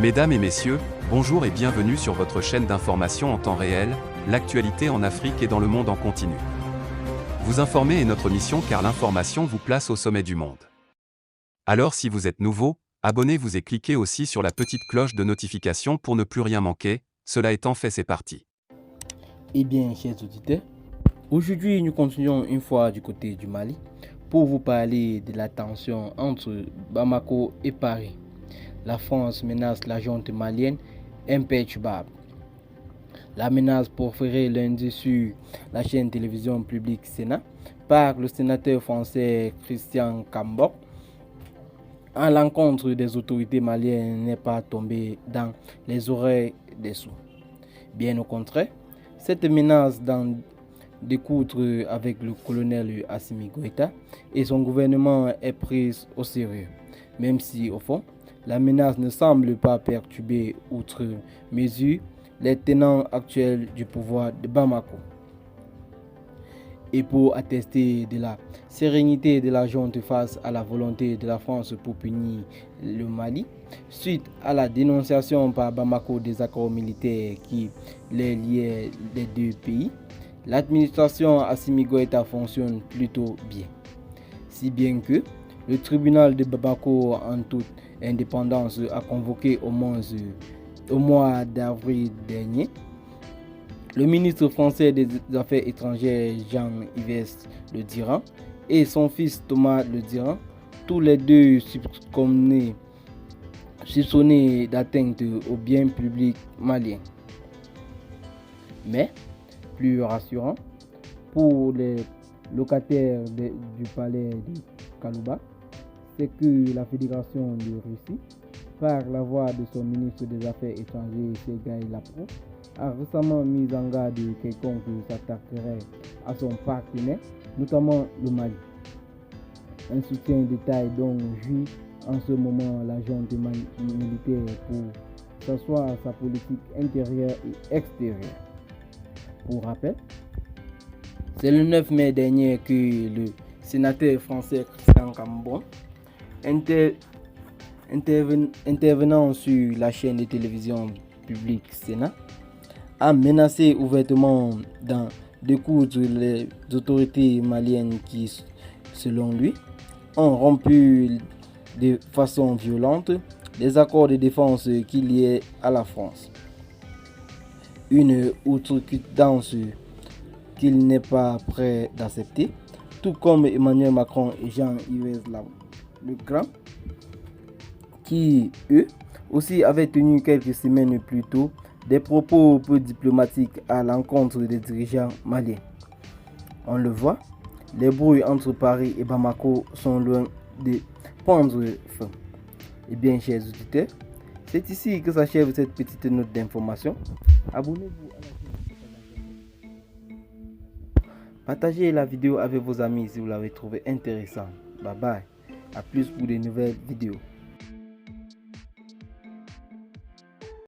Mesdames et messieurs, bonjour et bienvenue sur votre chaîne d'information en temps réel, l'actualité en Afrique et dans le monde en continu. Vous informer est notre mission car l'information vous place au sommet du monde. Alors si vous êtes nouveau, abonnez-vous et cliquez aussi sur la petite cloche de notification pour ne plus rien manquer, cela étant fait c'est parti. Eh bien, chers auditeurs, aujourd'hui nous continuons une fois du côté du Mali pour vous parler de la tension entre Bamako et Paris. La France menace la junte malienne imperturbable. La menace proférée lundi sur la chaîne télévision publique Sénat par le sénateur français Christian Cambon à l'encontre des autorités maliennes n'est pas tombée dans les oreilles des sourds. Bien au contraire, cette menace d'en découdre avec le colonel Assimi Goïta et son gouvernement est prise au sérieux, même si au fond, la menace ne semble pas perturber outre mesure les tenants actuels du pouvoir de Bamako. Et pour attester de la sérénité de la junte face à la volonté de la France pour punir le Mali, suite à la dénonciation par Bamako des accords militaires qui les liaient les deux pays, l'administration Assimi Goïta fonctionne plutôt bien. Si bien que le tribunal de Bamako en toute indépendance a convoqué au mois d'avril dernier le ministre français des Affaires étrangères Jean-Yves Le Drian et son fils Thomas Le Drian, tous les deux soupçonnés d'atteinte au bien public malien. Mais, plus rassurant, pour les locataires du palais de Kalouba, c'est que la Fédération de Russie, par la voix de son ministre des Affaires étrangères Sergueï Lavrov, a récemment mis en garde quiconque s'attaquerait à son partenaire, notamment le Mali. Un soutien de taille dont jouit en ce moment la junte militaire pour s'asseoir sa politique intérieure et extérieure. Pour rappel, c'est le 9 mai dernier que le sénateur français Christian Cambon, intervenant sur la chaîne de télévision publique Sénat, a menacé ouvertement d'en découdre les autorités maliennes qui, selon lui, ont rompu de façon violente les accords de défense qui liaient à la France. Une outrecuidance qu'il n'est pas prêt d'accepter, tout comme Emmanuel Macron et Jean-Yves Le Drian, qui, eux, aussi avaient tenu quelques semaines plus tôt des propos peu diplomatiques à l'encontre des dirigeants maliens. On le voit, les brouilles entre Paris et Bamako sont loin de prendre fin. Eh bien, chers auditeurs, c'est ici que s'achève cette petite note d'information. Abonnez-vous à la chaîne. Partagez la vidéo avec vos amis si vous l'avez trouvé intéressant. Bye bye. À plus pour de nouvelles vidéos.